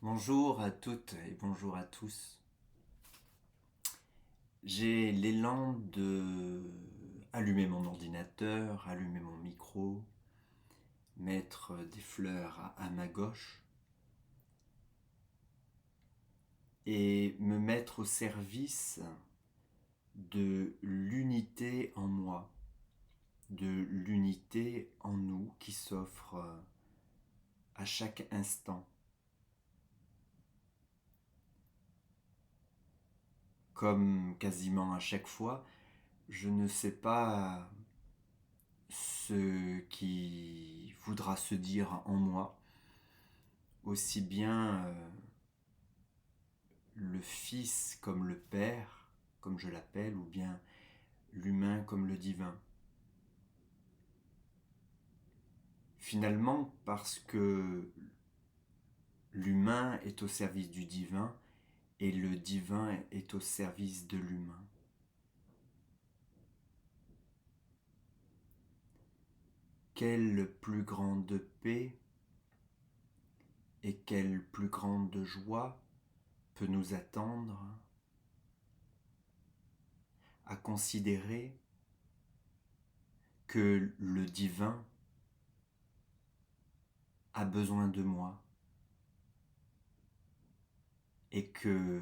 Bonjour à toutes et bonjour à tous. J'ai l'élan de allumer mon ordinateur, allumer mon micro, mettre des fleurs à ma gauche et me mettre au service de l'unité en moi, de l'unité en nous qui s'offre à chaque instant. Comme quasiment à chaque fois, je ne sais pas ce qui voudra se dire en moi, aussi bien le Fils comme le Père, comme je l'appelle, ou bien l'humain comme le divin. Finalement, parce que l'humain est au service du divin et le divin est au service de l'humain. Quelle plus grande paix et quelle plus grande joie peut nous attendre à considérer que le divin a besoin de moi et que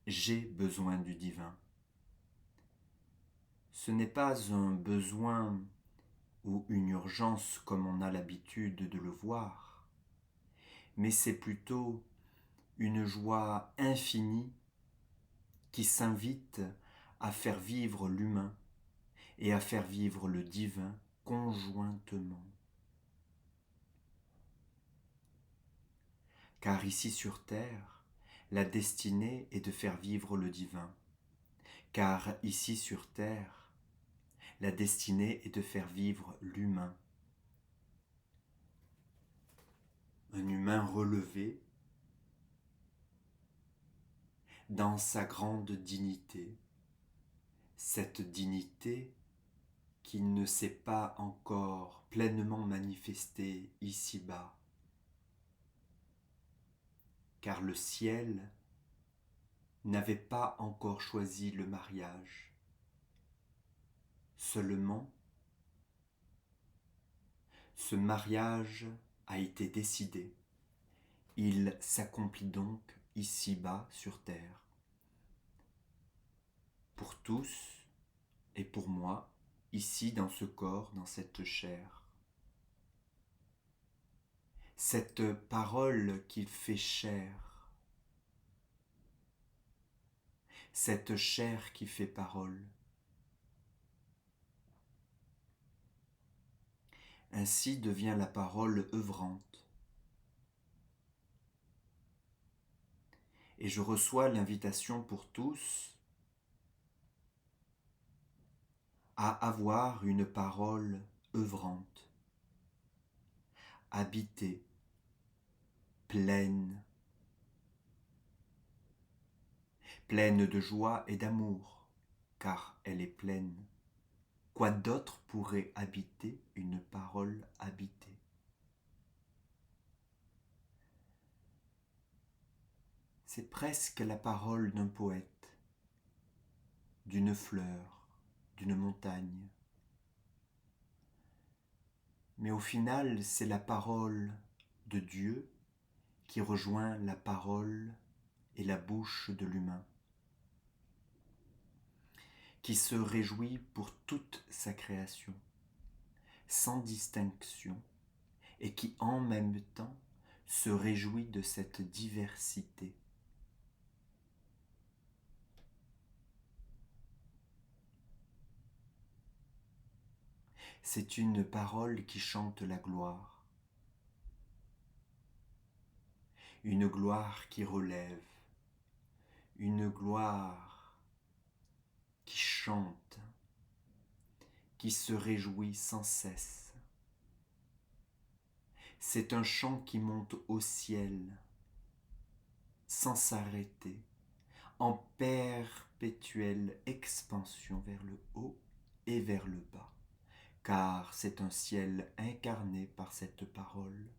j'ai besoin du divin. Ce n'est pas un besoin ou une urgence comme on a l'habitude de le voir, mais c'est plutôt une joie infinie qui s'invite à faire vivre l'humain et à faire vivre le divin conjointement. Car ici sur Terre, la destinée est de faire vivre le divin. Car ici sur Terre, la destinée est de faire vivre l'humain. Un humain relevé dans sa grande dignité, cette dignité qui ne s'est pas encore pleinement manifestée ici-bas, car le ciel n'avait pas encore choisi le mariage. Seulement, ce mariage a été décidé. Il s'accomplit donc ici-bas sur terre. Pour tous et pour moi, ici dans ce corps, dans cette chair. Cette parole qu'il fait chair, cette chair qui fait parole. Ainsi devient la parole œuvrante. Et je reçois l'invitation pour tous à avoir une parole œuvrante, habitée, pleine, pleine de joie et d'amour, car elle est pleine. Quoi d'autre pourrait habiter une parole habitée? C'est presque la parole d'un poète, d'une fleur, d'une montagne. Mais au final, c'est la parole de Dieu qui rejoint la parole et la bouche de l'humain, qui se réjouit pour toute sa création, sans distinction, et qui en même temps se réjouit de cette diversité. C'est une parole qui chante la gloire, une gloire qui relève, une gloire qui chante, qui se réjouit sans cesse. C'est un chant qui monte au ciel, sans s'arrêter, en perpétuelle expansion vers le haut et vers le bas, car c'est un ciel incarné par cette parole.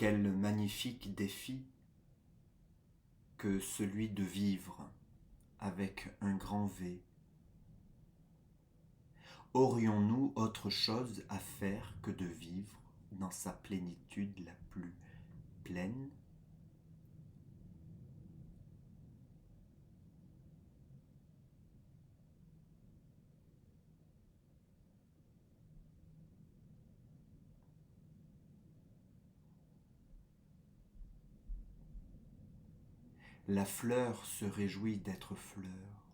Quel magnifique défi que celui de vivre avec un grand V. Aurions-nous autre chose à faire que de vivre dans sa plénitude la plus pleine? La fleur se réjouit d'être fleur.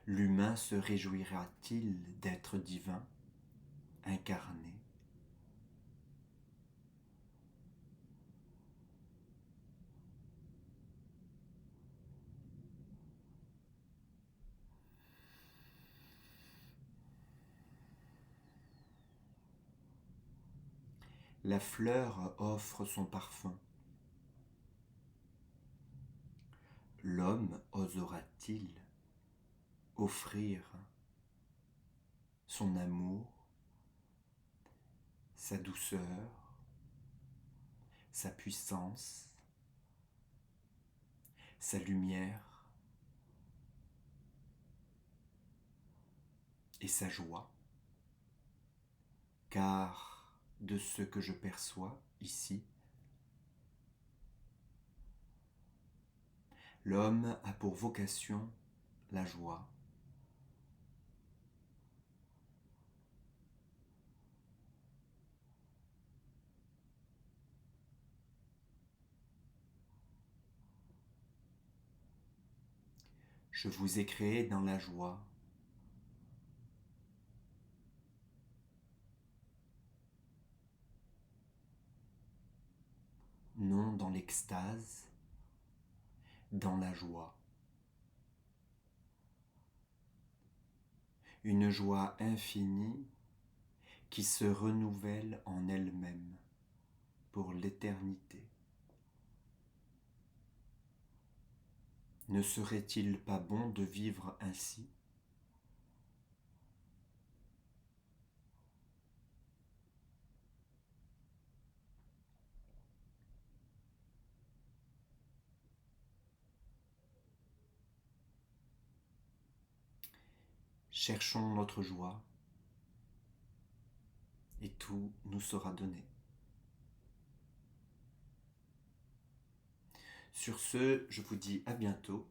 L'humain se réjouira-t-il d'être divin, incarné? La fleur offre son parfum. L'homme osera-t-il offrir son amour, sa douceur, sa puissance, sa lumière et sa joie? Car de ce que je perçois ici, l'homme a pour vocation la joie. Je vous ai créé dans la joie. Non dans l'extase, dans la joie. Une joie infinie qui se renouvelle en elle-même pour l'éternité. Ne serait-il pas bon de vivre ainsi ? Cherchons notre joie et tout nous sera donné. Sur ce, je vous dis à bientôt